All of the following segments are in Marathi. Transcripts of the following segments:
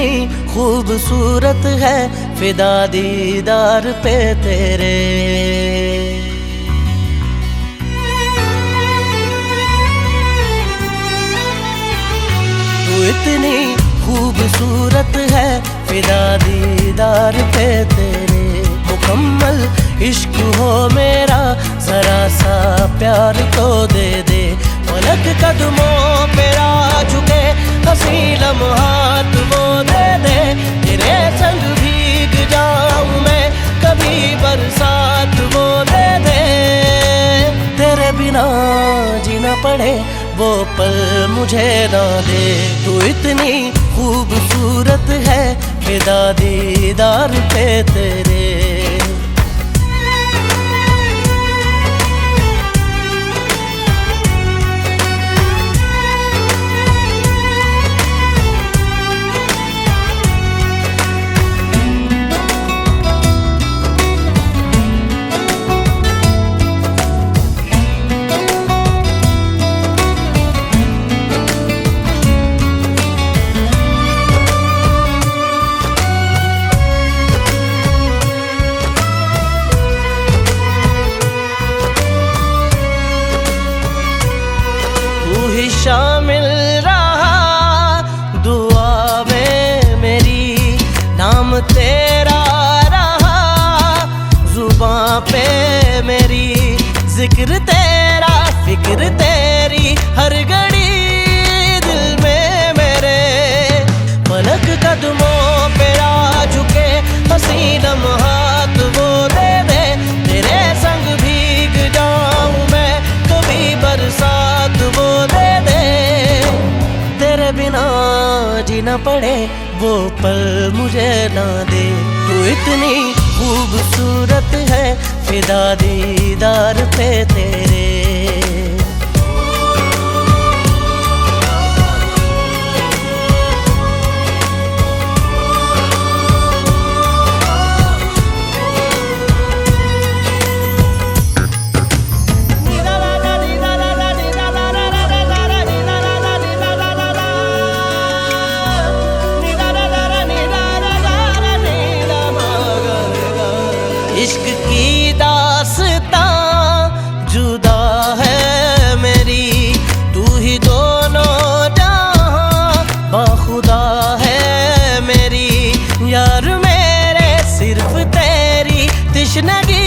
इतनी खूबसूरत है फिदा दीदार पे तेरे। तू इतनी खूबसूरत है फिदा दीदार पे तेरे। मुकम्मल इश्क हो मेरा जरा सा प्यार तो दे दे। पलक कदमों पे आ झुके हंसी लम्हात वो दे दे। तेरे संग भीग जाऊं मैं कभी बरसात वो दे दे। तेरे बिना जीना पड़े वो पल मुझे ना दे। तू इतनी खूबसूरत है फिदा दीदार पे तेरे। शामिल रहा दुआ में मेरी, नाम तेरा रहा जुबां पे मेरी। जिक्र तेरा फिक्र तेरी हर घड़ी दिल में मेरे। पलक कदमों पे आ झुके हंसी लम्हात वो दे दे। तेरे संग भीग जाऊं मैं कभी बरसात वो दे दे। तेरे बिना जीना पड़े वो पल मुझे ना दे। तू इतनी खूबसूरत है फिदा दीदार पे तेरे। इश्क की दास्तां जुदा है मेरी। तू ही दोनों जहां बाखुदा है मेरी। यार मेरे सिर्फ तेरी तिश्नगी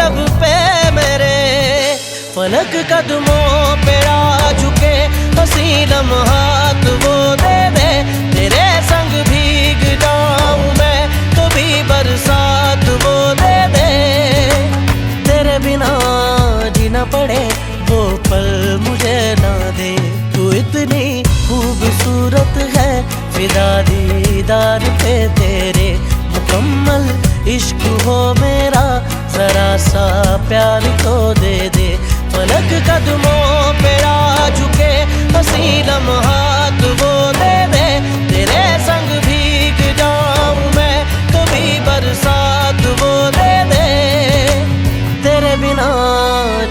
लब पे मेरे। फलक कदमों पे आ झुके हंसी लम्हात वो दे दे। तेरे संग भीग जाऊं मैं कभी बरसात वो दे दे। तेरे बिना जीना पड़े वो पल मुझे ना दे। तू इतनी खूबसूरत है फिदा दीदार पे तेरे। मुकम्मल इश्क हो मेरा जरा सा प्यार तो दे दे। पलक कदमों पे आ झुके हंसी लम्हात वो दे दे। तेरे संग भीग जाऊं मैं कभी बरसात वो दे दे। तेरे बिना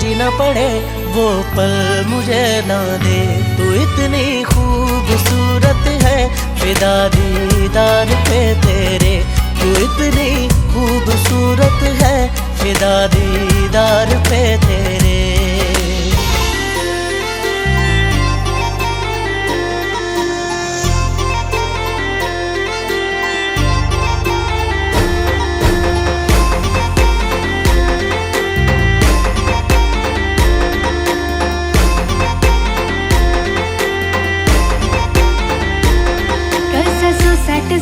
जीना पड़े वो पल मुझे ना दे। तू इतनी खूबसूरत है फिदा दीदार पे तेरे। तू इतनी खूबसूरत है फिदा दीदार पे तेरे।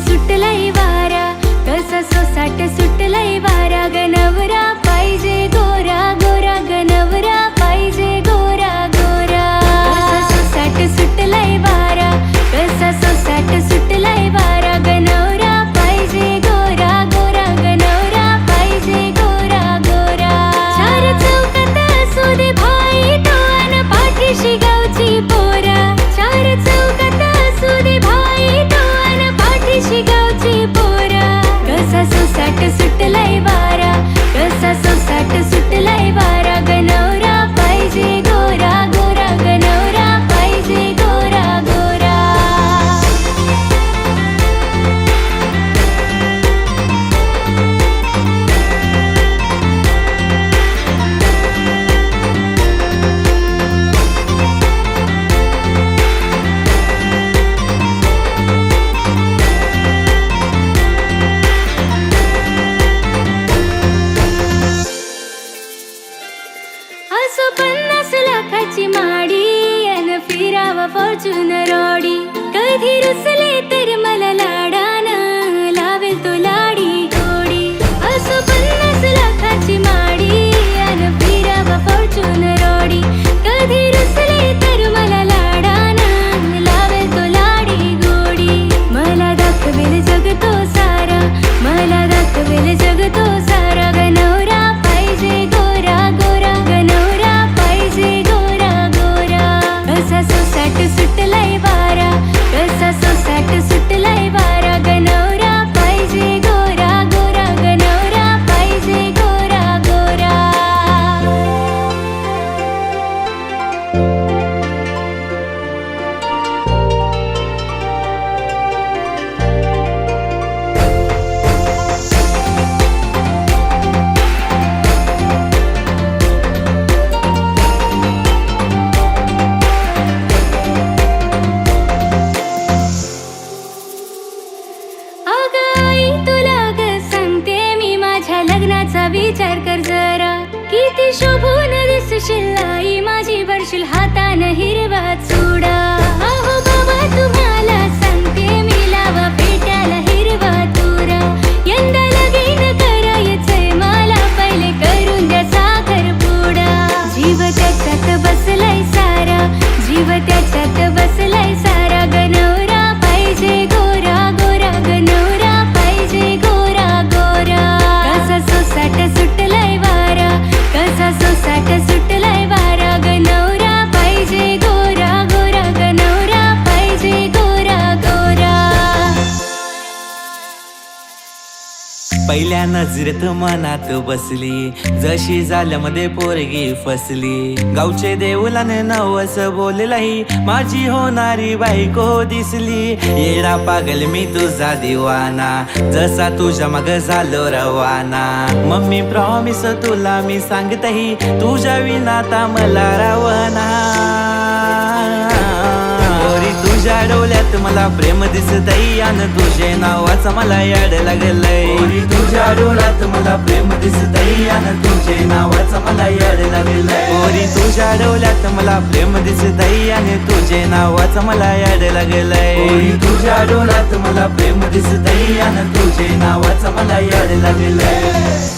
सुटलाई वारा कसा सोसाट सुटलाई वारा गनवरा पाहिजे गोरा गोरा गनवरा पाहिजे गोरा गोरा। कसा सोसाट सुटलाई वारा कसा सोसाट सुटलाई वारा गनवरा पाहिजे गोरा गोरा गनवरा पाहिजे गोरा गोरा। चार चौकात असू दे भाई तो अन पाठीशी गावची पोरा। चार चौकात असू दे भाई तो अन पाठीशी गावची पोरा। कसा सोसाट सुटलाई वारा कसा सोसाट सुटलाई वारा गनवरा पाहिजे गोरा गोरा गनवरा पाहिजे गोरा गोरा। दिसेल जग तो सारा ग नवरा पाहिजे गोरा गोरा ग नवरा पाहिजे गोरा गोरा कसा सोसाट सुटलाय वारा कसा सोसाट सुटलाय वारा ग नवरा पाहिजे गोरा गोरा ग नवरा पाहिजे गोरा गोरा लग्नाचा विचार कर जरा किती शोभून दिसशील आई माझी भरशील हातान हिरवा चुडा अहो बाबा तुम्हाला सांगते मी लावा पेट्याला हिरवा तुरा यंदा लगीन करायचंय मला पहिले करून द्या साखर पुडा जीव त्याच्यात बसलाय सारा जीव त्याच्यात बसलाय सारा ग नवरा पाहिजे गोरा गोरा ग नवरा पाहिजे गोरा गोरा कसा सोसाट सुटलाय वारा कसा सोसाट सुटलाय वारा ग नवरा पाहिजे गोरा गोरा ग नवरा पाहिजे गोरा गोरा पहिल्या नजरेत मनात बसली जशी झाल्यामध्ये पोरगी फसली गावचे देऊलाने नवस बोललाई माझी होणारी बायको दिसली येडा पागल मी तुझा दिवाना जसा तुझ्या मग झालो रवाना मम्मी प्रॉमिस तुला मी सांगतही तुझ्या विनाता मला रावना तुझ्या डोल्यात मला प्रेम दिसतई आणि तुझे नावाचं मला याड लागलंय तुझ्या डोळ्यात मला प्रेम दिसतई आणि तुझे नावाचं मला याड लागलंय ओरी तुझ्या डोळ्यात मला प्रेम दिसतई आणि तुझे नावाचं मला याड लागलंय ओरी तुझ्या डोळ्यात मला प्रेम दिसतई आणि तुझे नावाचं मला याड लागलंय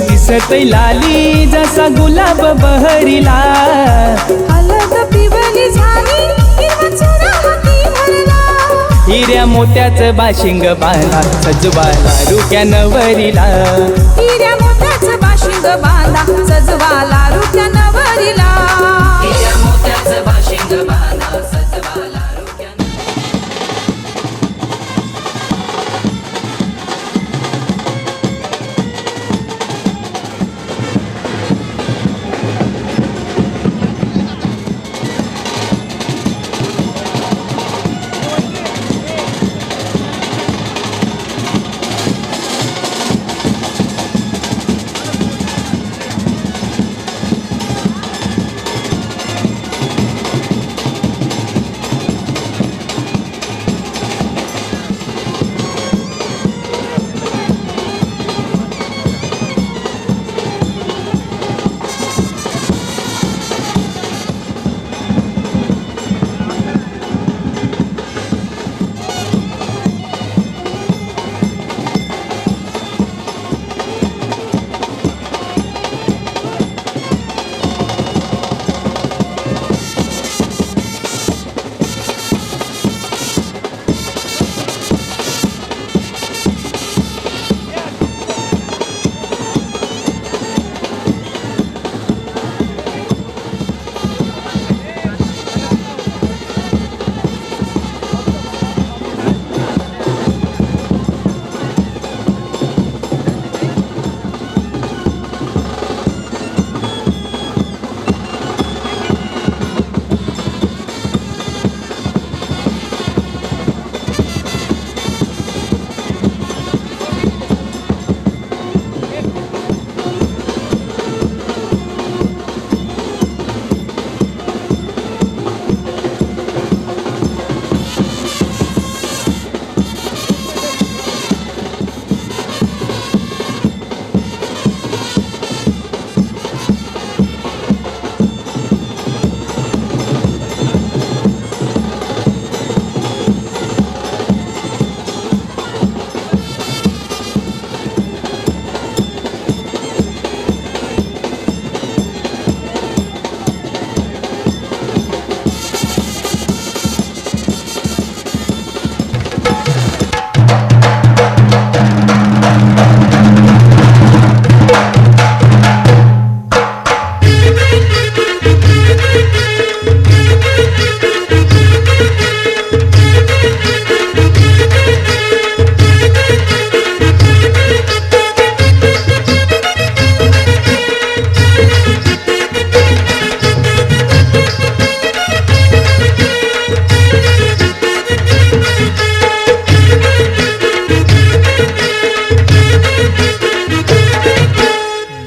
दिसतय लाली जसा गुलाब बहरीला. हलद पिवली झाली हिरवा चुरा हाती भरला. हिऱ्या मोत्याचं बाशिंग बांधा सजवाला रुक्या नवरीला. हिऱ्या मोत्याचं बाशिंग बांधा सजवाला रुक्या नवरीला. हिऱ्या मोत्याचं बाशिंग बांधा सजवाला रुक्या.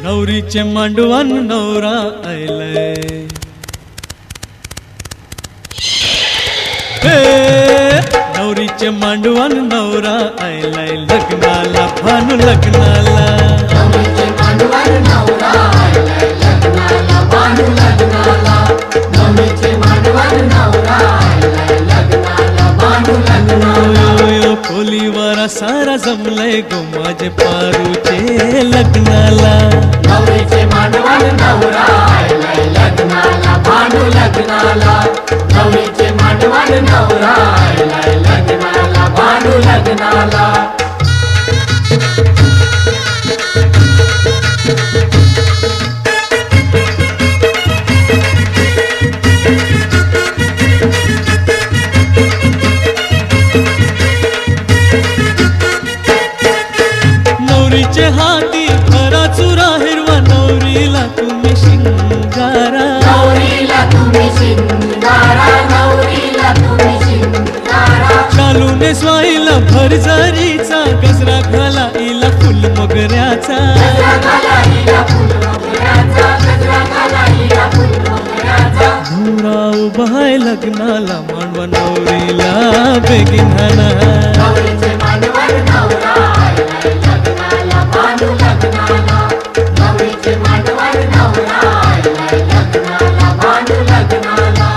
नवरीचे मांडवान नवरा आयलाय. नवरीचे मांडवान नवरा आयलाय लग्नाला भानू लग्नाला. नवरीचे मांडवान नवरा आयलाय लग्नाला भानू लग्नाला. नवरीचे मांडवान नवरा आयलाय लग्नाला भानू लग्नाला. खोलीवारा सारा जमलाय गो माझे पारूचे लग्नाला. नवरीचे मांडवान नवरा आयलाय लग्नाला भानू लग्नाला. नवरीचे मांडवान नवरा आयलाय लग्नाला भानू लग्नाला. नवरीचे हाती खरा चुरा हिरवा नवरीला तुम्ही शिंगारा. नवरीला तुम्ही शिंगारा. नवरीला तुम्ही शिंगारा. शालूने स्वाईला भरजारीचा गजरा घाला इला फुल मोगऱ्याचा. गजरा घाला हिला फुल मोगऱ्याचा. गजरा घाला हिला फुल मोगऱ्याचा. नवरा उभाय लग्नाला मांडवा नवरीला बेगीन हाना. नवरीचे मांडवान नवरा आयलाय लग्नाला भानू लग्नाला. नवरीचे मांडवान नवरा आयलाय लग्नाला भानू लग्नाला.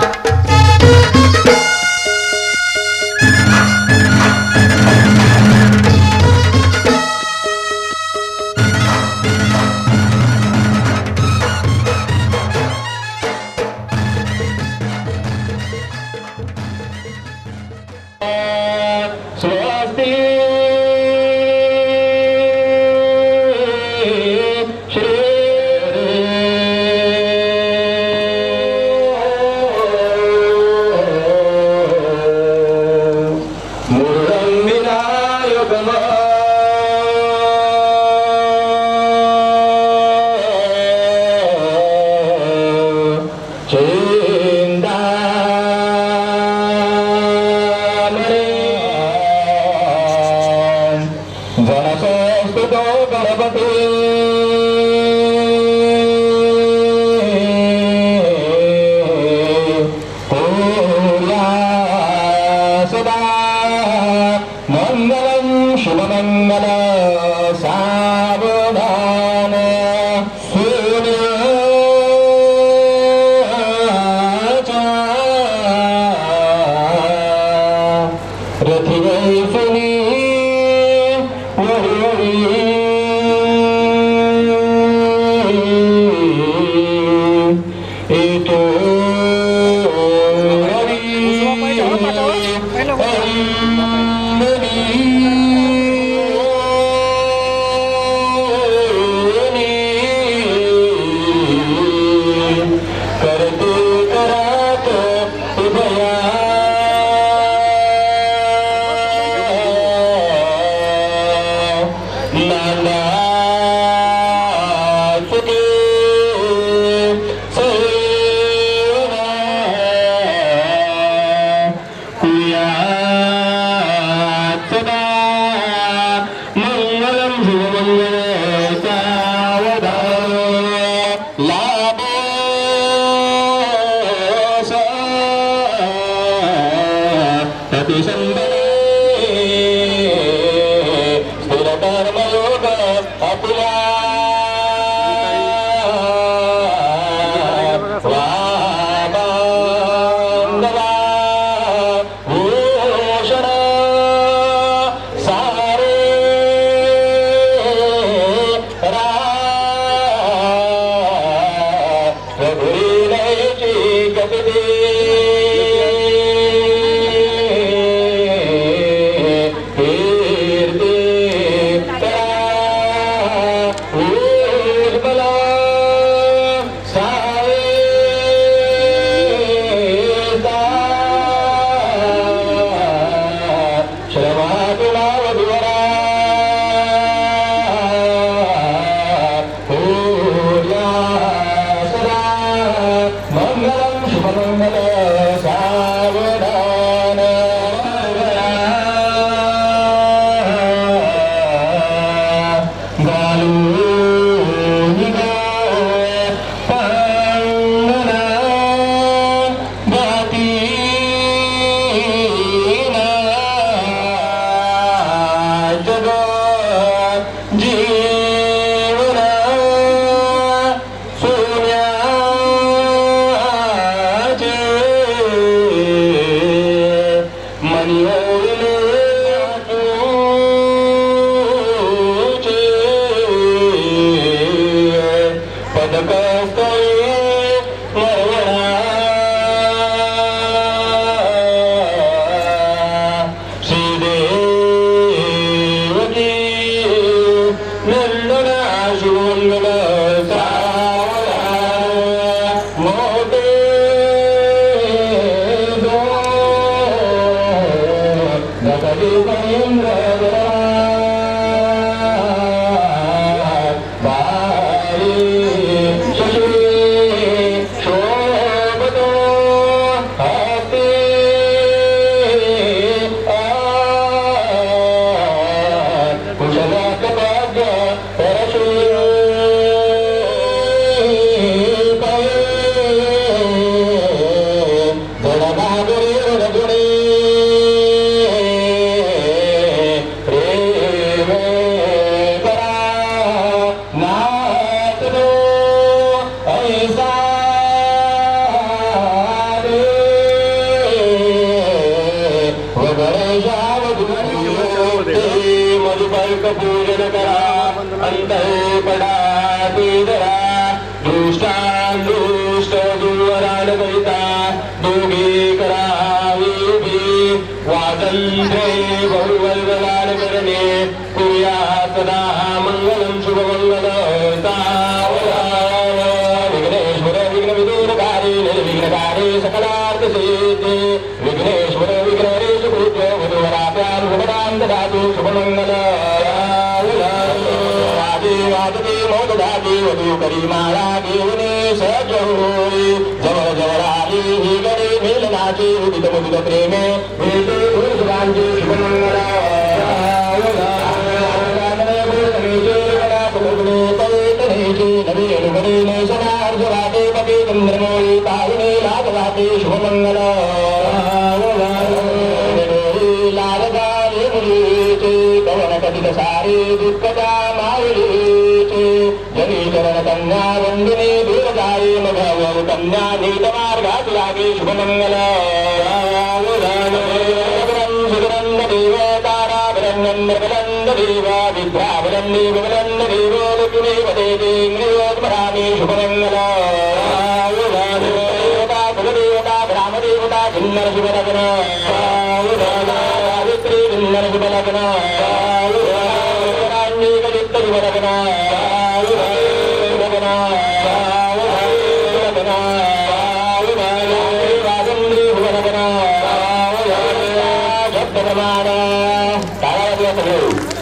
करात उभया नांदा चुके सैरा कुया सदा मंगलम शुभमंगल सावधा लाभो प्रतिसंबरे स्थिरकर्मयोग अपुरा वाबांगवा भूषण सारे रघुरीलयची गती मंगलम शुभमंगल सावधान गालूनिगा पंगना गातीना जग जीवना सोन्याचे मनियोले तुझे पदकस्तळे मरवणा श्रीदेवकी नंदना शुभमंगल सावधा मोठे नकली महेंद्र बाई शशी शोभतो हाते कुशलाक भाग्य परशु धडभागरे रघुणे प्रेम करा नाथ दो ऐसा रे वगैरे मधुपर्क पूजन करा अंतर पडा दरा दुष्टांदुष्ट दुर्वरान करिता दोघे करावी स्वातंत्र्य बहुवल्गलान करणे कुर्या सदा मंगलम शुभमंगल सावधा विघ्नेश्वर विघ्नविदूरकारी निर्विघ्नकारी सकलार्थ सिद्धि विघ्नेश्वर विघ्नहरेश पूज्य वधूवराभ्यां शुभदां ददातु शुभमंगल वादती मोददाती वधू करी माळा घेऊन सज्ज होई जवळ जवळ आली ही गडी मिलनाची उदित मुदित प्रेमे भेटे पुरुषांची शुभमंगल चंद्रमोळी पाहुणे लागवाते शुभमंगल लालगारे मुलीचे कवन कथित सारे दुःखता मावळीचे जनीकरण कन्या वंदिने दूरजाई मघव कन्या नीत मार्गात लागे शुभमंगल सुगरंद देव ताराभरंद देव विद्राभरंदी विमलंद देव लक्ष्मी पदे देवोत्मरामी शुभमंगल कुलदेवता ब्राह्मदेवता किन्नर शुभलग्न सावित्री किन्नर शुभलग्न कलित शुभलग्न लग्न समान टाळ्या वाजवा सगळे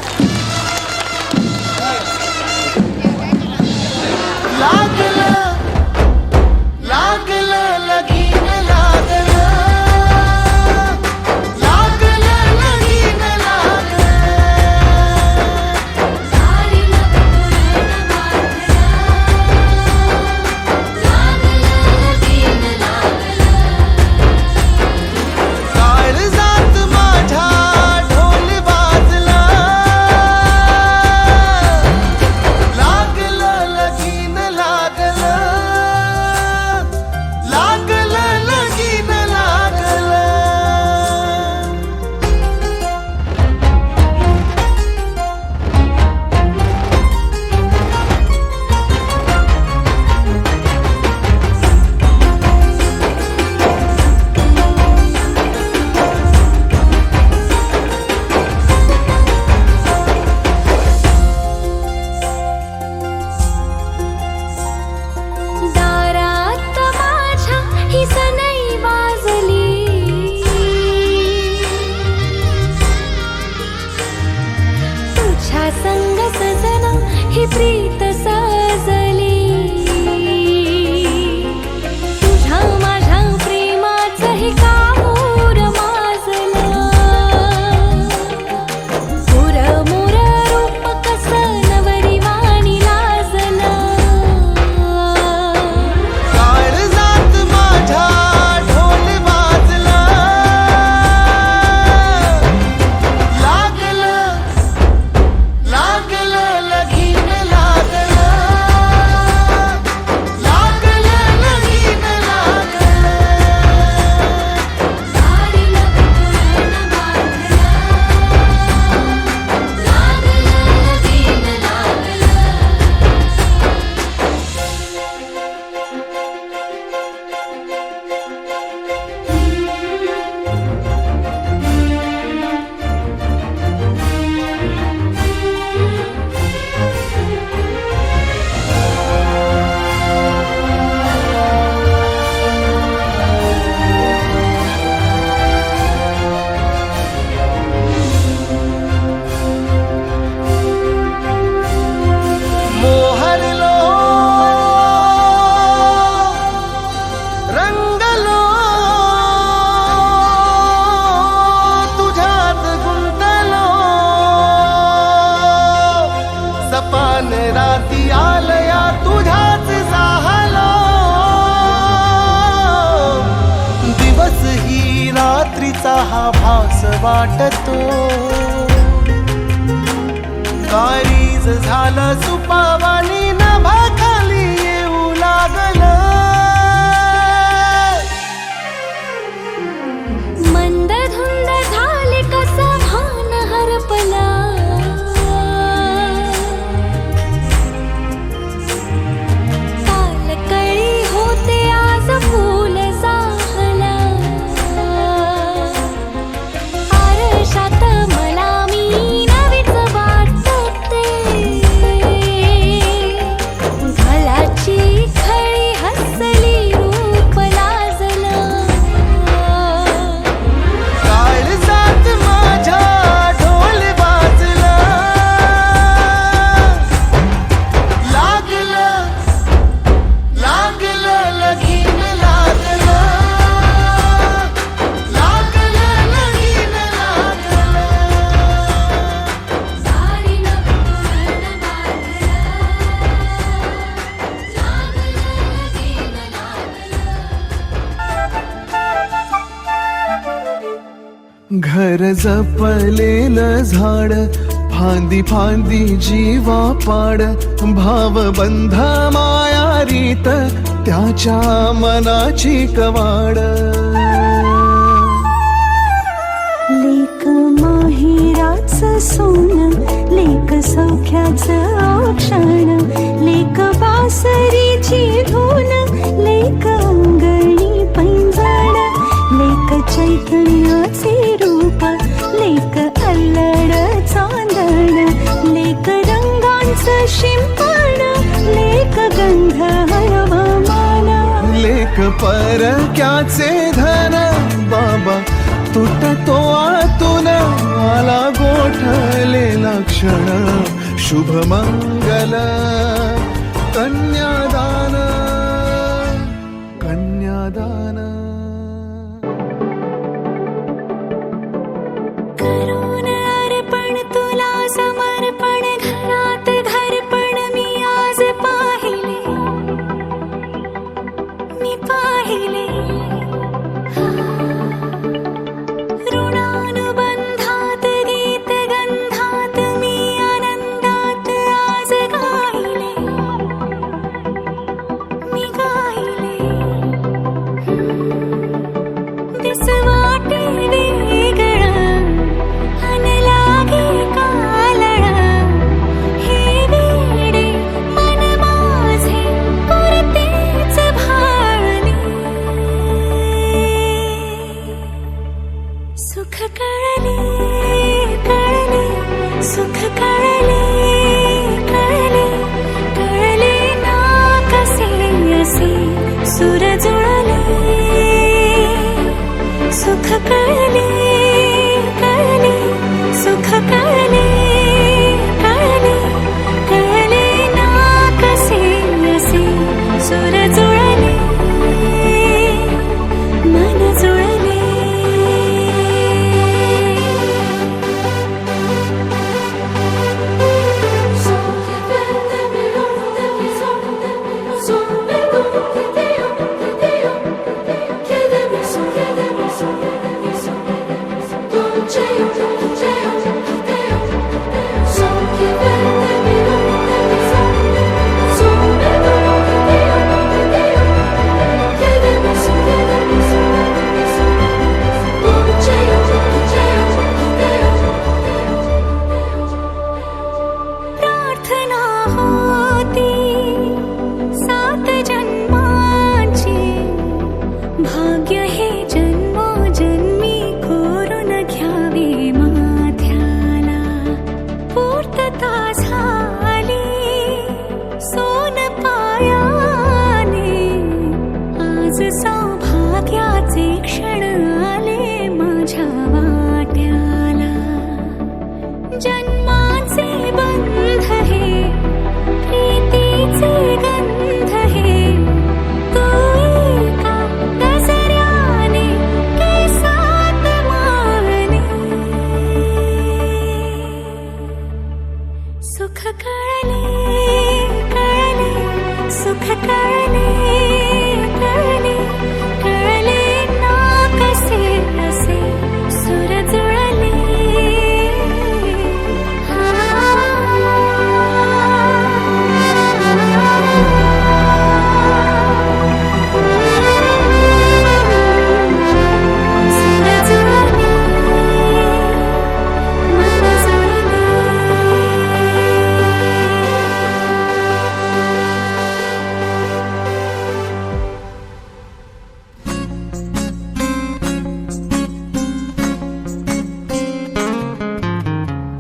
संग सजना ही प्रीत साजली तुझ्या माझ्या प्रेमाचं हे काहूर माजलं मोर मोर रूप कसं नवरी वाणी लाजलं काळजात माझ्या ढोल वाजला लागलं लगीन लागलं लगीन सारीला पुरण बांधलं लगीन मोहरलो रंगलो तुझ्यात गुंतलो सपान राती आलया तुझ्याच जाहलो दिवस ही रात्रीचा हा भास वाटतो कारीज झालं सुपावानी नभाखाली येऊ लागलं मंद धुंद झाले कसं भान हरपला काल कळी होते आज फूल जाहला आरशात मला मी नवीच वाटते घालाची खळी हसली रूप लाजलं काळजात माझ्या ढोल वाजला लागलं लगीन लागलं लगीन सारीला पुरण घर जपलेलं झाड फांदी फांदी जीवा पाड भावबंध मायारीत त्याच्या मनाची कवाड लेक माहिराचं सोनं लेक सौख्याचं औक्षण लेक बासरीची धून लेक अंगणी पैंजण लेक चैतन्याचे रूप लेक अल्लड चांदण लेक रंगांचं शिंपण लेक गंध हरवमान लेक परक्याचे धन बाबा तुटतो आतून आला गोठलेला क्षण शुभमंगल कन्यादान कन्यादान करून अर्पण तुला समर्पण घरात घरपण मी आज पाहिले ऋणानुबंधात गीत गंधात मी आनंदात आज गायले दिस वाटे वेगळं अन लागे कालळं हे वेडे मन माझे करतेच भाळले सुख कळले कळले सुख कळले कळले कळले ना कसे असे सुर जुळले सुख कळले कळले सुख कळले कळले कळले ना कसे असे सुर जुळले मन जुळले प्रार्थना होती 7 जन्माची भाग्य हे जन्मोजन्मी कोरून घ्यावे माथ्याला पूर्तता झाली सोन पायाने आज सौभाग्याचे क्षण आले माझ्या वाट्याला जन्माचे बंध हे प्रीतीचे गंध हे तू एका नजऱ्याने केसात मावले सुख कळले कळले सुख कळले कळले कळले ना कसे असे सुर जुळले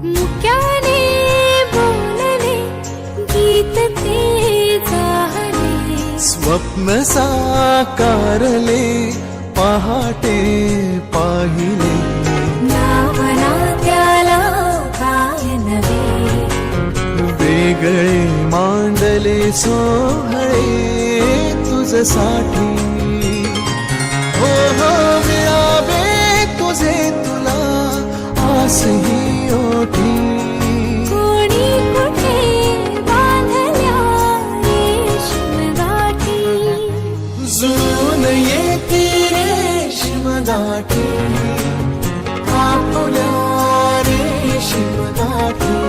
मुक्याने बोलले गीत ते जाहले स्वप्न साकारले पहाटे पाहिले नावना त्याला काय नवे वेगळे मांडले सोहळे तुझसाठी हो हो मिळावे तुझे तुला आसही ओठी कोणी कुठे बांधल्या रेशमगाठी जुळून येते रेशमगाठी आपुल्या रेशमगाठी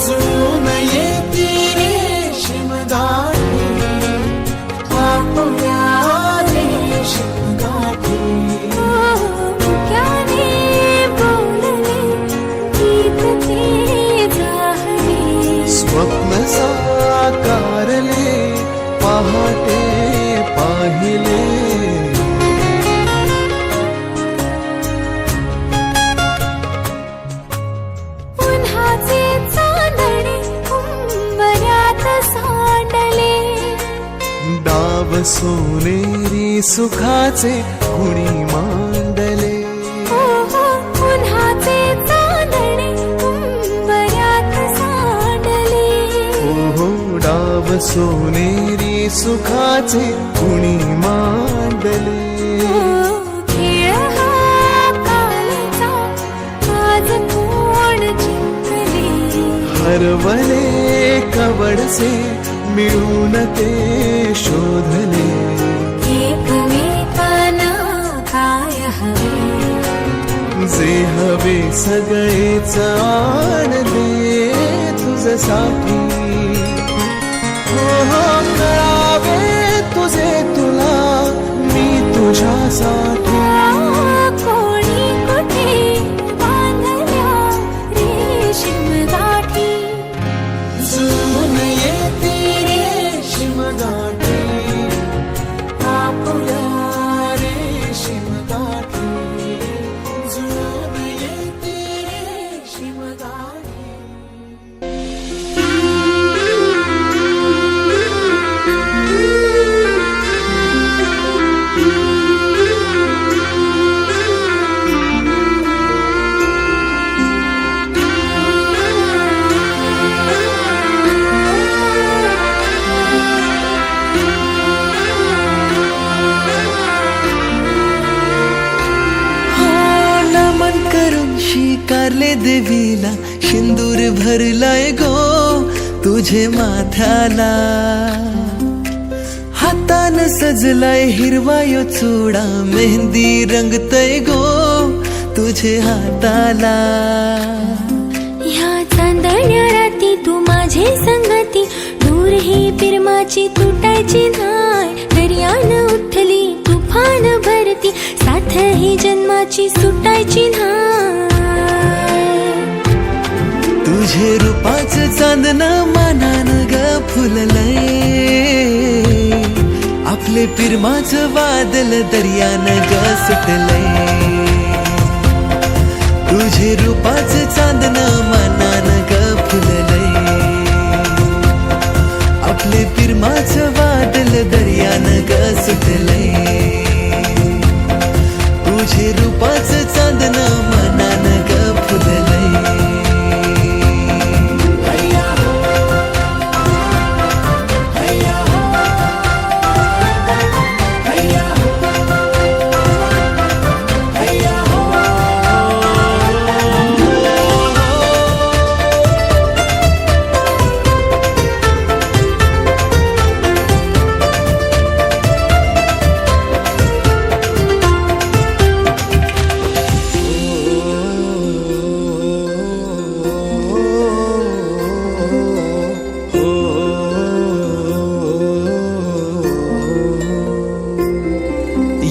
जुळून येते रेशमगाठी आपुल्या रेशमगाठी मुक्याने बोलले गीत ते जाहले स्वप्न साकारले पहाटे पाहिले उन्हाचे चांदणे उंबऱ्यात सांडले डाव सोनेरी सुखाचे कुणी मांडले उन्हाचे सोनेरी सुखाचे कुणी मांडले. खेळ हा कालचा आज कोण जिंकले. हरवले कवडसे मिळून ते शोधले. एकमेकांना काय हवे जे हवे सगळेच आण दे तुझ्यासाठी. हो कळावे तुझे तुला मी तुझ्यासाठी. कोणी कुठे बांधल्या रेशीम गाठी. जुळून येते रेशीम गाठी आपुल्या रेशीम गाठी. जुळून येते रेशीम गाठी. नमन करून शिकारले देवीला सिंदूर भरलाय गो तुझे माथ्याला. हातान सजलाय हिरवा यो चुडा मेहंदी रंगतय गो तुझे हाताला. ह्या चांदण्या राती तू माझे संगती. दूर ही पिरमाची तुटायची नाय. दर्यान उठली तुफान भरती. साथ ही जन्माची सुटायची नाय. तुझे रूपाचं चांदन मानान ग फुललंय. आपले पिरमाचं वादल दर्यान ग सुटलंय. तुझे रूपाचं चांदन मानान ग फुललंय. आपले पिरमाचं वादल दर्यान ग सुटलंय. तुझे रूपाचं चांदन मनान ग फुललंय.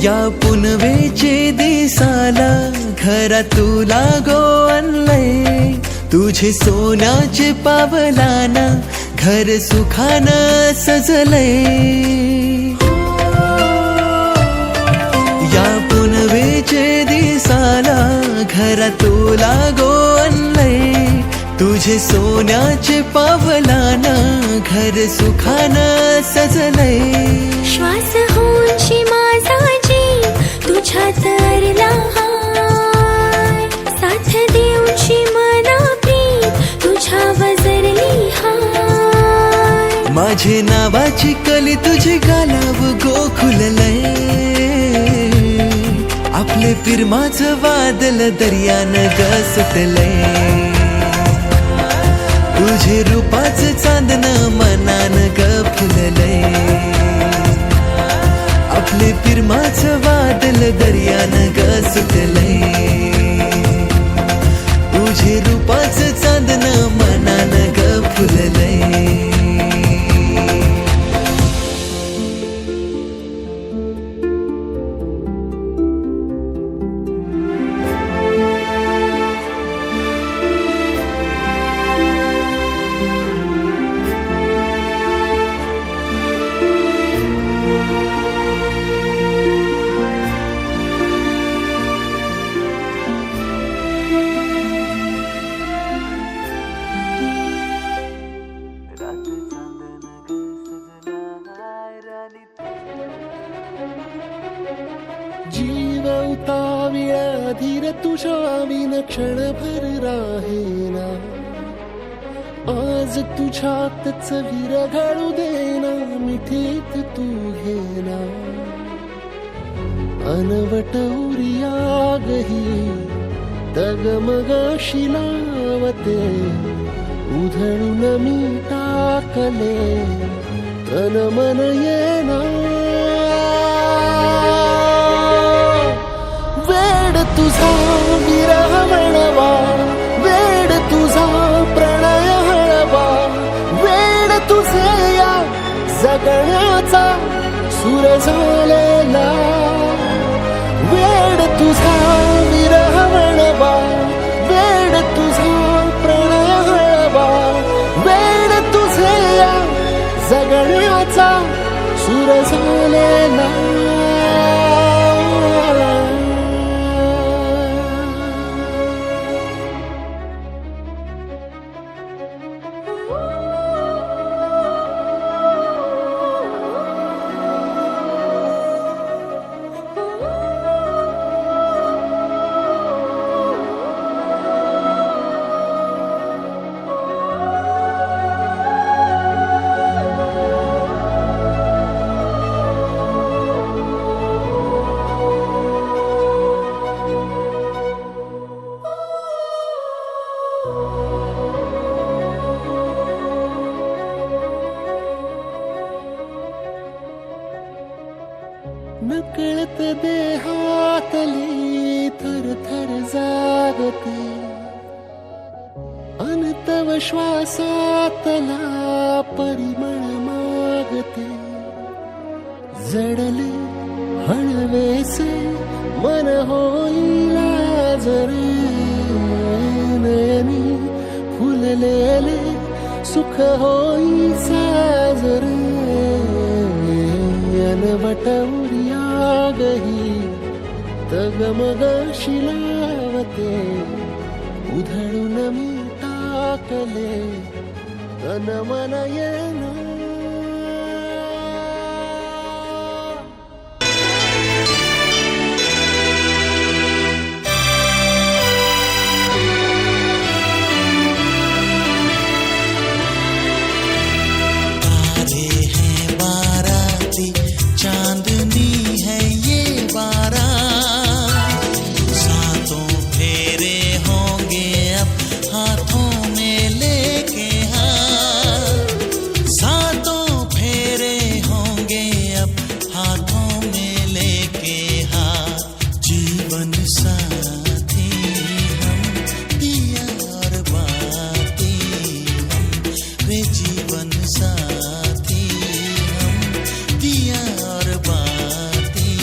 या पुनवेचे दिसाला घरा तुला गो आणलंय. तुझे सोन्याचे पावलाना घर सुखानं सजलंय. या पुनवेचे दिसाला घरा तुला गो आणलंय. तुझे सोन्याचे पावलाना घर सुखानं सजलंय. श्वास होऊनशी माझा जीव तुझ्यात तरला हाय. साथ देऊनशी मना प्रीत तुझ्या वजरली हाय. माझे नावाची कली तुझे गालाव गोखुललंय. आपले पिरमाचं वादल दर्यान ग सुटलंय. तुझे रूपाचं चांदन मनान ग फुललंय. आपले पिरमाचं वादल दर्यान ग सुटलंय. तुझे रूपाचं चांदन मनान ग फुललंय. जीव उताविया धीर तुझ्या विन क्षणभर राहीना. आज तुझ्यातच विरघळू देना मिठीत तू घेना अनवट उरियागही डगमगाशी लावते उधळून मी टाकले तन मन येना वेड तुझा विरह म्हणवा वेड तुझा प्रणय हळवा वेड तुझे या जगण्याचा सूर झालेला वेड तुझा विरह म्हणवा वेड तुझा प्रणय हळवा वेड तुझे या जगण्याचा सूर झालेला नकळत देहातली थर थर जागते अनतव श्वासातला परिमळ मागते जडले हळवेसे मन होईला जरे नयनी फुललेले सुख होई साजरे अनवट उरियागही तगमगाशी लावते उधळून मी टाकले तन मन येना चांदनी है ये बारात सातों फेरे होंगे अब हाथों में लेके हाथ सातों फेरे होंगे अब हाथों में लेके हाथ जीवन साथी हम दिया और बाती हम वे जीवन साथी हम दिया और बाती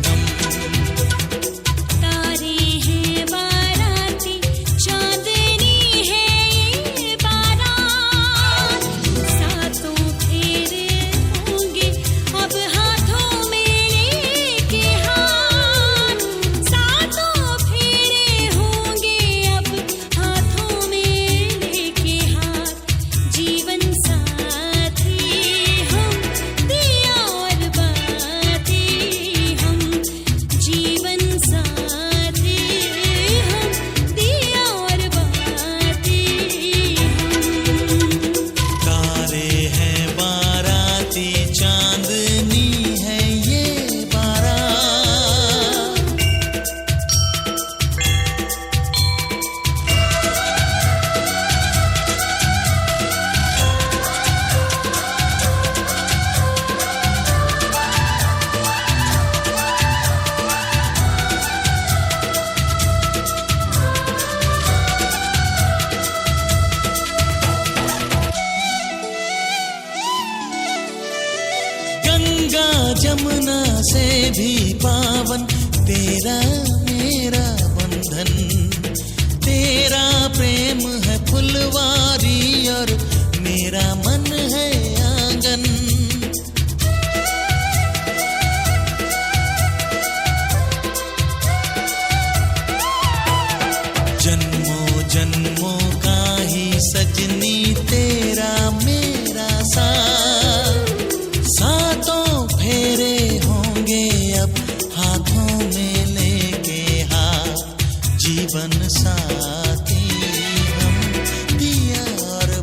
हम तारे हैं बाराती चांदनी है ये बारात सातों फेरे होंगे अब हाथों में लेके हाथ सातों फेरे होंगे अब हाथों में लेके हाथ जीवन साथी हम दिया और बाती हम जीवन साथी हम दिया और बाती हम तारे हैं बाराती चांदनी है ये बारात गंगा जमुना से भी पावन तेरा मेरा बंधन तेरा प्रेम है फुलवारी और मेरा मन है आंगन जन्मों जन्मों का ही सजनी तेरा मेरा साथ सातों फेरे होंगे अब हाथों में लेके हाथ जीवन साथी हम दिया और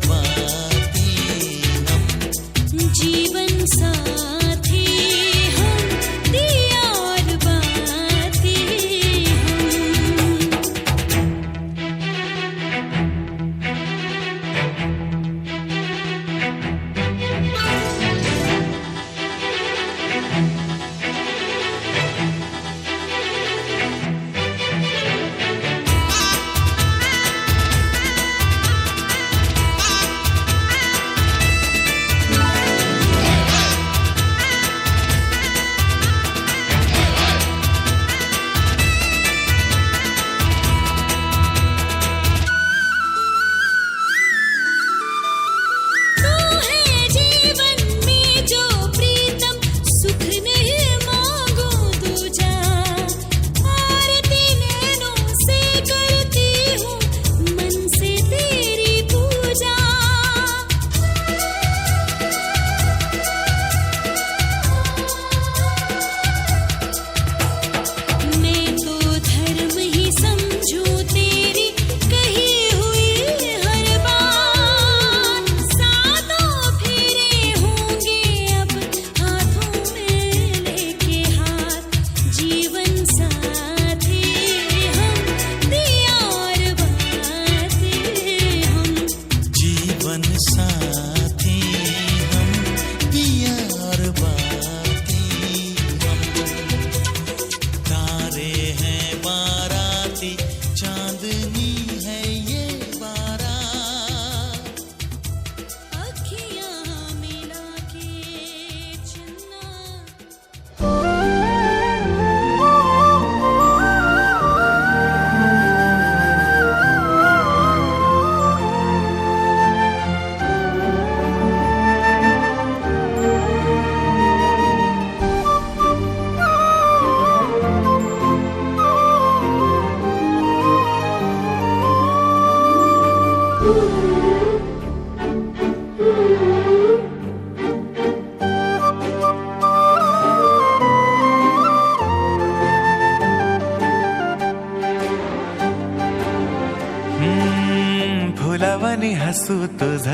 फुलावानी हसू तुझ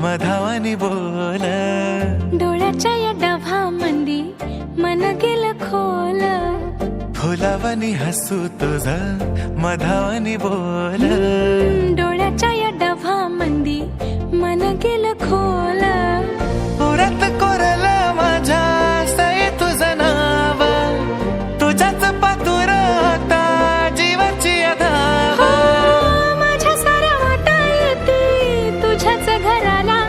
मधावानी बोल डोळ्याच्या या डव्हामंदी मन गेलं खोल फुलावानी हसू तुझ मधावानी बोल डोळ्याच्या या डव्हामंदी मन गेलं खोल पुरात कोरल माझ्या सई तुझं नाव तुझ्याच पातुर आता जीवाची अधाव माझ्या साऱ्या वाटा येते तुझ्याच घराला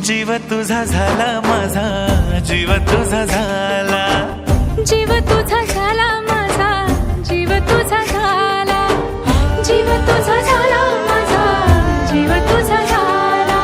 जीव तुझा झाला माझा जीव तुझा झाला जीव तुझा झाला माझा जीव तुझा झाला जीव तुझा झाला माझा जीव तुझा झाला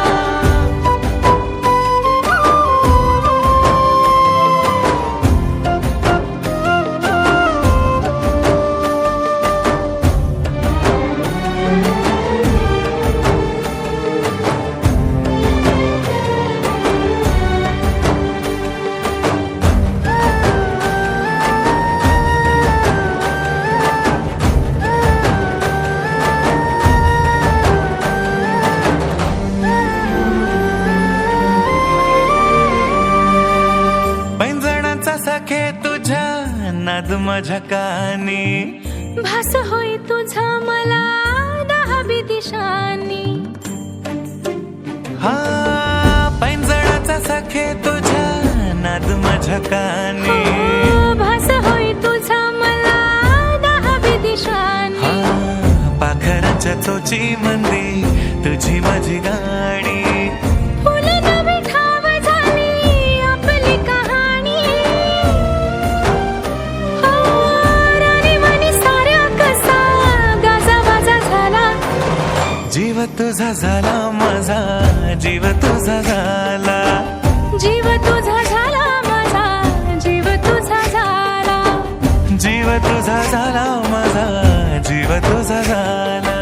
सखे तुझ्या नाद माझ्या कानी भास होई तुझा मला 10 दिशांनी हा पैंजणाचा सखे तुझ्या नाद माझ्या कानी भास होई तुझा मला 10 दिशांनी पाखरांच्या चोची मंदी तुझी माझी गाणी जीव तुझा झाला माझा जीव तुझा झाला जीव तुझा झाला माझा जीव तुझा झाला जीव तुझा झाला माझा जीव तुझा झाला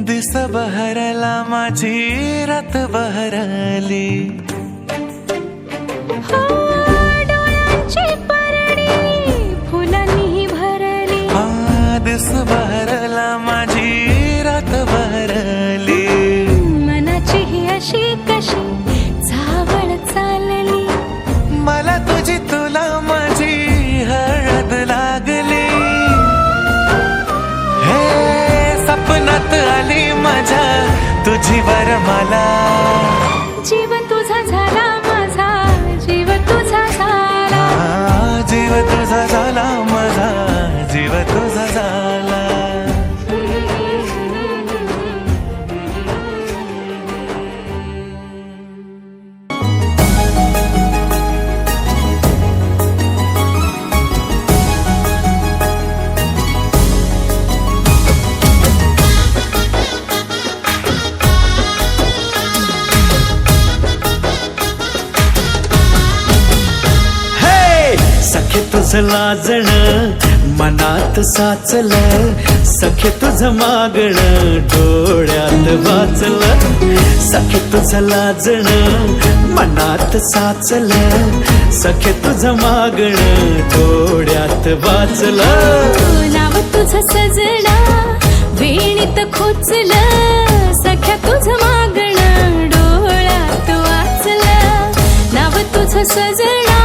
दिस बहरला माझी रात बहरली डोळ्यांची परडी फुलांनी भरली दिस बहरला माझी रात बहरली मनाची ही अशी कशी झावळ चालली मला तुझी तुला माझी हळद लागली सपनात आली माझ्या तुझी वरमाला जीव तुझा झाला माझा जीव तुझा झाला जीव तुझा झाला माझा जीव तुझा झाला सखे तुझं लाजण मनात साचलं सखे तुझं मागण डोळ्यात वाचलं सखे तुझं लाजण मनात साचलं सखे तुझं मागण डोळ्यात वाचलं नाव तुझं सजना वेणीत खोचलं सख्या तुझं मागण डोळ्यात वाचलं नाव तुझं सजना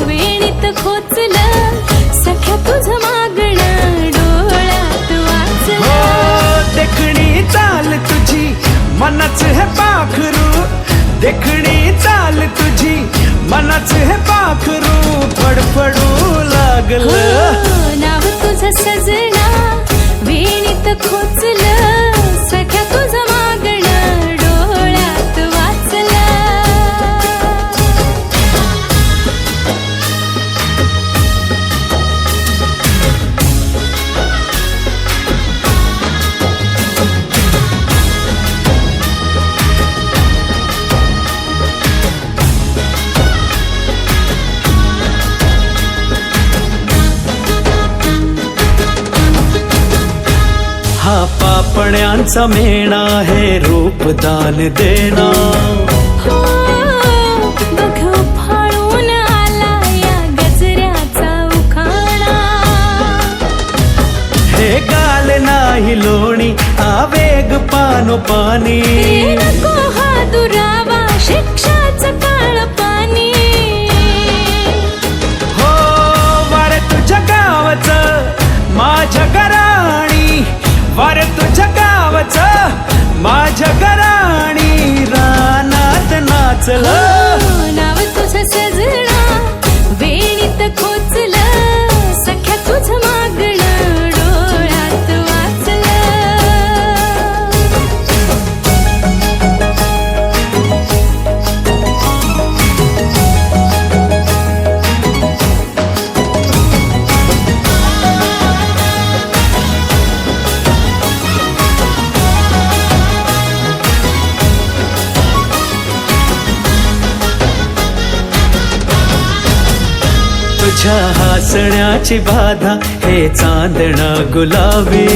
वेणीत खोचलं सख्या तुझं मागण डोळ्यात वाचलं देखणी चाल तुझी मनाच हे पाखरू देखणी चाल तुझी मनाच हे पाखरू फडफडू लागलं नाव तुझं सजना वेणीत खोचलं सख्या तुझं मागण डोळ्यात वाचलं नयनांचा मेणा हे रूपदान देना. हो बघ फाळून आला या गजऱ्याचा उखाणा. हे गाल नाही लोणी आवेग पानोपानी. रे नको हा दुरावा शिक्षाचं काळ पाणी. हो वारे तुझ्या गावाचं माझ्या घराणी, वारे तुझ्या गावाचं माझ्या घराणी. रानात नाचलं नाव तुझं सजना वेणीत खोचलं. सख्या तुझं मागणं डोळ्यात वाचलं. तुझ्या हसण्याची बाधा हे चांदणा गुलाबी.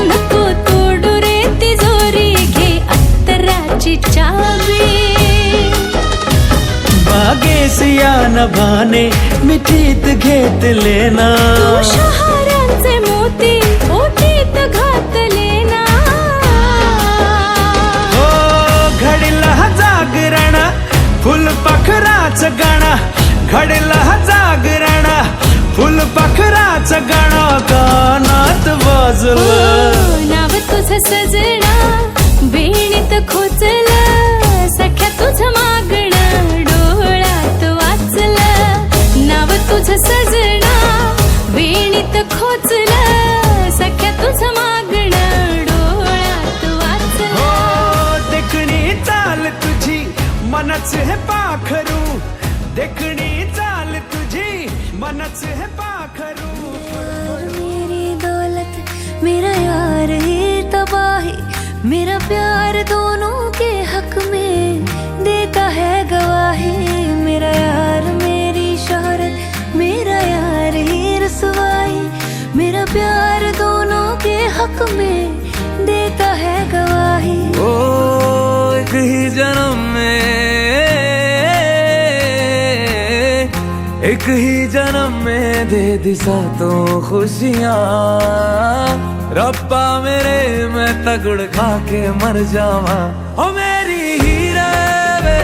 नको तोडू रे तिजोरी घे अत्तराची चावी. बागेस या नभाने मिठीत घेतले ना. तू शहाऱ्यांचे मोती ओटीत घातले ना. हो घडला जागरण फुलपाखराचं गाणं, घडला जागरण फुलपाखराचं गाणं कानात वाजलं. नाव तुझं सजना वेणीत खोचलं. सख्या तुझं मागणं डोळ्यात वाचलं. नाव तुझं सजना वेणीत खोचलं. सख्या तुझं मागणं डोळ्यात वाचलं. हो देखणी चाल तुझी मनच हे पाखरू, देखणी चाल तुझी मनच हे पाखरू. मेरी दौलत मेरा यार ही तबाही. मेरा प्यार दोनों के हक में देता है गवाही. मेरा यार मेरी शोहरत मेरा यार ही रसवाई. मेरा प्यार दोनों के हक में देता है गवाही. ओ एक ही जन्म में, एक ही जन्म में दे दी सातों खुशियाँ. रब्बा मेरे मैं तगड़ खा के मर जावा. ओ मेरी हीरे वे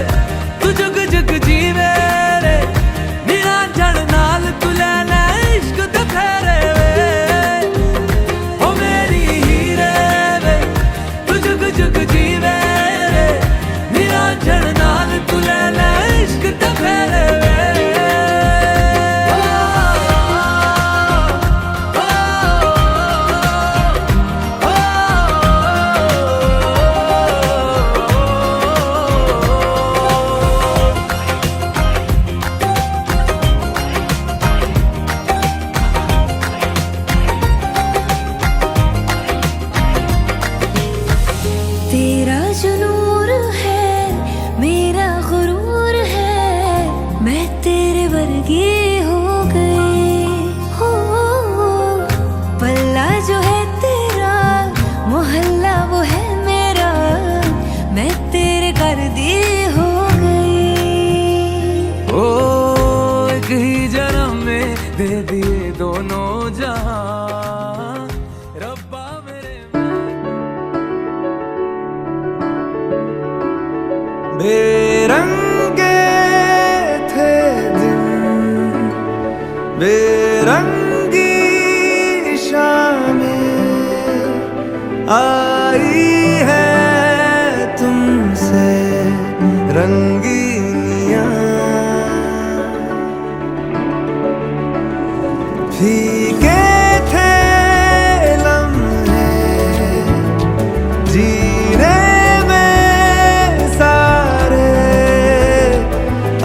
तू जुग जुग जीवे रे. निरंजन नाल तू लेना इश्क दे फेरे वे. ओ मेरी हीरे वे तू जुग जुग जीवे रे. निरंजन नाल तू लेना इश्क दे फेरे वे. तेरा जुनूर है मेरा गुरूर है. मैं तेरे वर्गी हो गई. हो पल्ला जो है तेरा मोहल्ला वो है मेरा. मैं तेरे गर्दी हो गई. ओ एक ही जन्म में दे दिए दोनों जहां. रब्बा मेरे बेरंगे थे दिन, बेरंगी शामें आई है तुमसे रंगीनियां. फीके थे लम्हे जीने में सारे.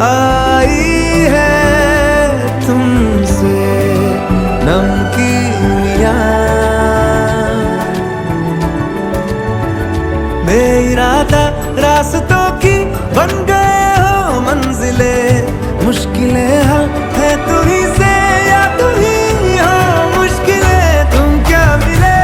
आई है तुमसे नमकीनियां. बेइरादा रास्तों की बन गए हो मंजिले. मुश्किलें हल है तू ही से या तू ही हो. मुश्किलें तुम क्या मिले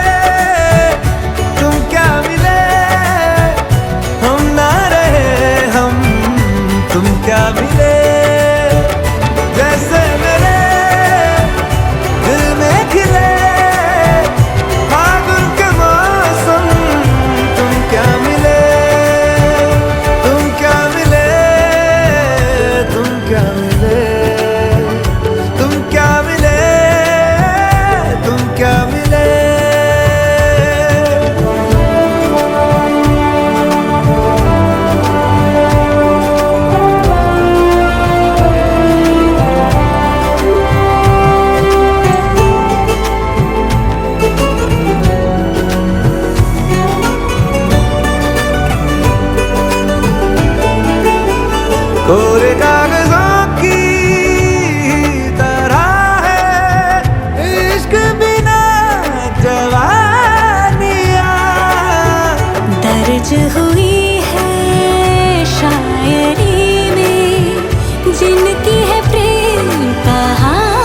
आज हुई है शायरी में जिनकी है प्रेम कहानियाँ।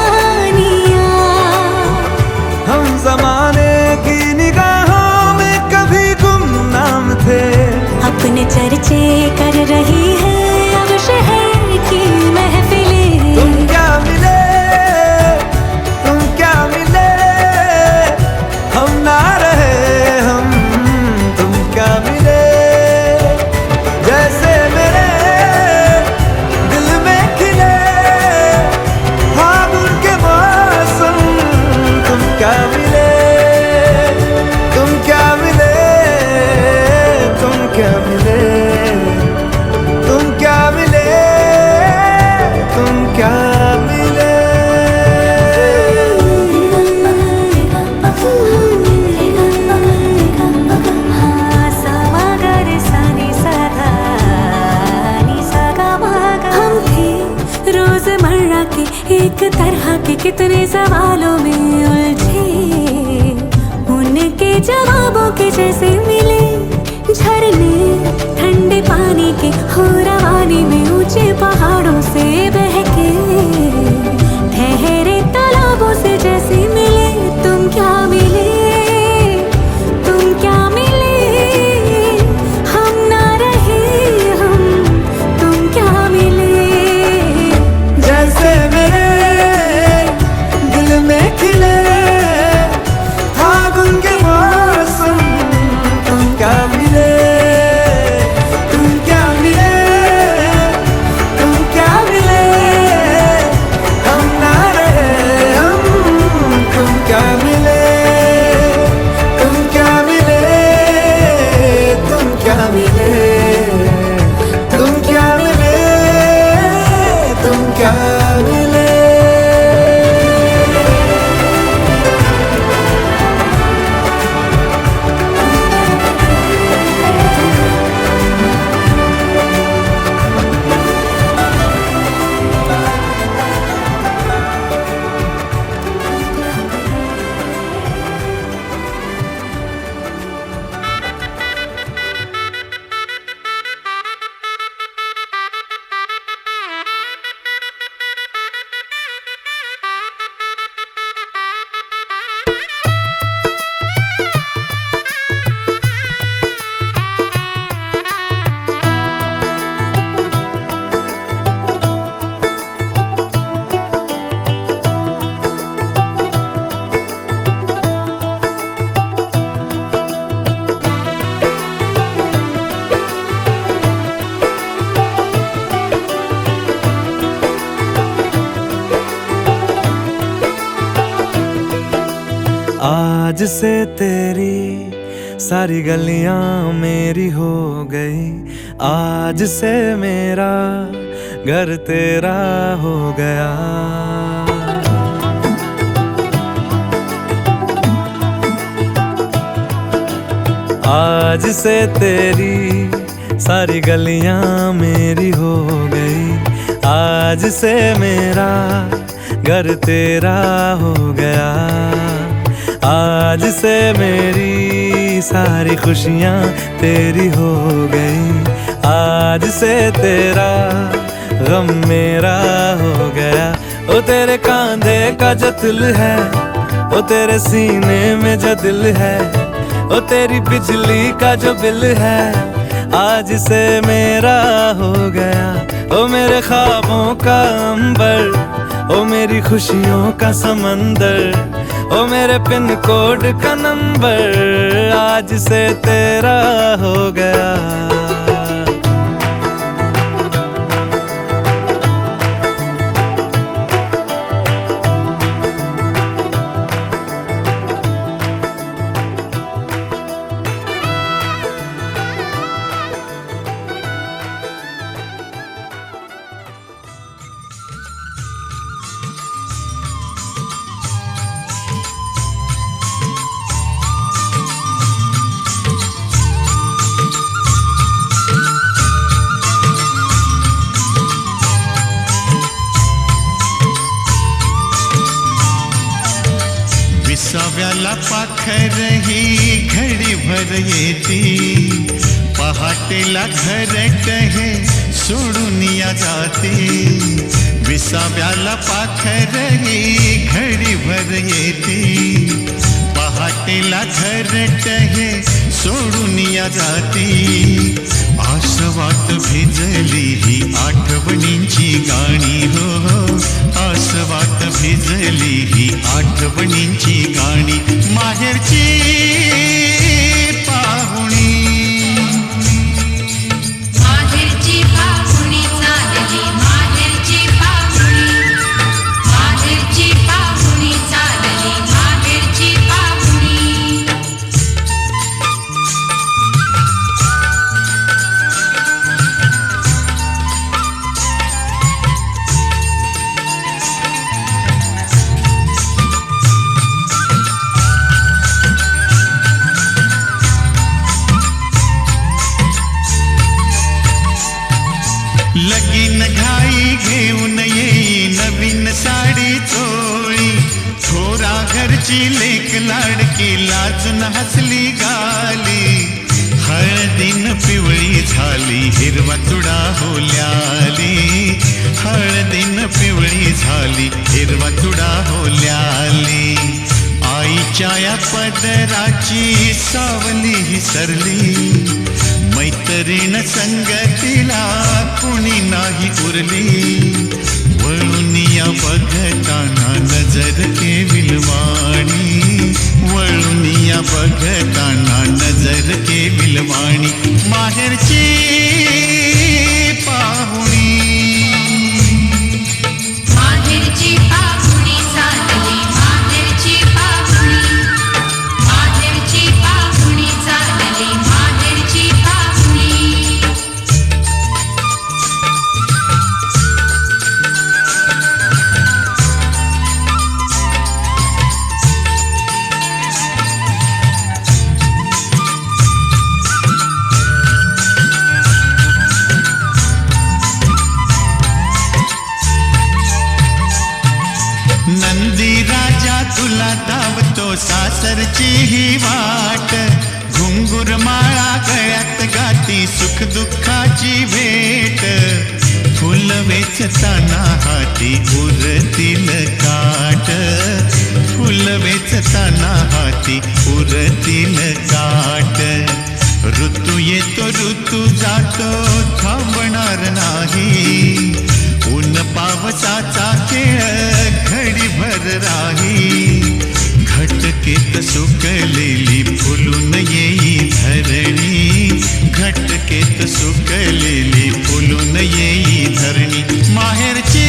हम जमाने की निगाहों में कभी गुमनाम थे, अपने चर्चे कर रही है अब शहर की महफिलें। तुम क्या मिले, तुम क्या मिले, हम ना रहे हम, तुम क्या मिले। जैसे मेरे दिल में खिले फागुन के मौसम, तुम क्या मिले, तुम क्या मिले, तुम क्या मिले, तुम क्या मिले, तुम क्या मिले। हम थे रोजमर्रा के एक तरह के कितने सवालों में उलझे, उनके जवाबों के जैसे मिले झरने ठंडे पानी के हो रवानी में ऊंचे पहाड़ों से बहके ठहरे तालाबों से जैसे मिले। तुम क्या मिले, तुम क्या मिले, हम ना रहे हम, तुम क्या मिले। जैसे मेरे दिल में खिले फागुन के मौसम, तुम क्या मिले, तुम क्या मिले, तुम क्या मिले, हम ना रहे हम, तुम क्या मिले, तुम क्या मिले, तुम क्या मिले, तुम क्या मिले, तुम क्या मिले। आज से तेरी सारी गलियां मेरी हो गई, आज से मेरा घर तेरा हो गया। आज से तेरी सारी गलियां मेरी हो गई, आज से मेरा घर तेरा हो गया। आज से मेरी सारी खुशियाँ तेरी हो गई, आज से तेरा गम मेरा हो गया। ओ तेरे कांधे का जो दिल है, ओ तेरे सीने में जो दिल है, ओ तेरी बिजली का जो बिल है, आज से मेरा हो गया। ओ मेरे ख्वाबों का अंबर, ओ मेरी खुशियों का समंदर, ओ मेरे पिन कोड का नंबर, आज से तेरा हो गया। विसाव्याला पाखर ही घडी भर येती, पहाटेला घरट हे सोडून या जाते, विसाव्याला पाखरही घडी भर येते. पहाटेला घरट हे सोडून या जाते, आसवात भिजली ही आठवणींची गाणी. हो आसवात भिजली ही आठवणींची गाणी. माहेरची पाहुणी, माहेरची पाहुणी चालली, माहेरची पाहुणी, माहेरची पाहुणी चालली, माहेरची पाहुणी. लगीन घाई घेऊन येई नवीन साडी चोळी, थोरा घरची लेक लाडकी लाजून हसली गाली. हळदीन पिवळी झाली हिरवा चुडा होल्याली, हळदीन पिवळी झाली हिरवा चुडा होल्याली. आईच्या या पदराची सावली ही सरली, मैत्रीण संगतीला कुणी नाही उरली. वळून या बघताना नजर केविलवाणी, वळून या बघताना नजर केविलवाणी. माहेरची पाहुणी, माहेरची पाहुणी चालली, माहेरची पाहुणी, माहेरची पाहुणी चालली, माहेरची पाहुणी. नंदी राजा तुला धावतो सासरची ही वाट, घुंगुर माळा गळ्यात गाती सुख दुःखाची भेट. फुल वेचताना हाती उरतील काट, फुल वेचताना हाती उरतील काट. ऋतू येतो ऋतू जातो थांबणार नाही, ऊन पावसाचा खेळ घडी भर राही. घटकेत सुकलेली फुलून येई धरणी, घटकेत सुकलेली फुलून येई धरणी. माहेरची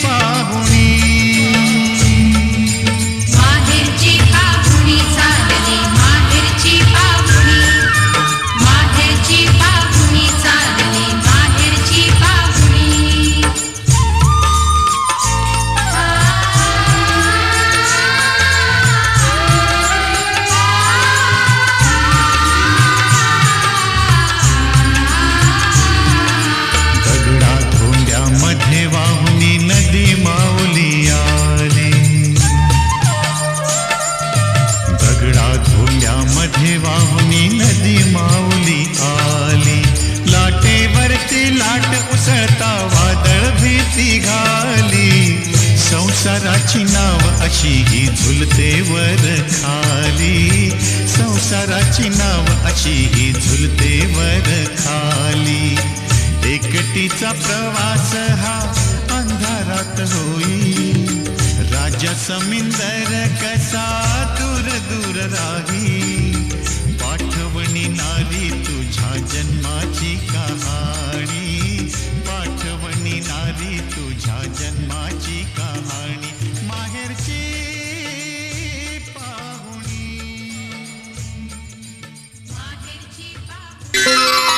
पाहुणी, माहेरची पाहुणी चालली, माहेरची पाहुणी, माहेरची पाहुणी चालली, माहेरची पाहुणी. दगडा धोंड्यामध्ये वाहुनी नदी माऊली आली, दगडा धोंड्यामध्ये वाहुनी नदी माऊली आली. लाटेवरती लाट उसळता वादळ भीती घाली, संसाराची नाव अशी ही झुलते वर खाली, संसाराची नाव अशी ही झुलते वर खाली. एकटीचा प्रवास हा अंधारात होई, राजा समिंदर कसा दूर दूर राही. पाठवणी नारी तुझ्या जन्माची कहाणी, पाठवणी नारी तुझ्या जन्माची कहाणी. माहेरची पाहुणी, माहेरची पाहुणी.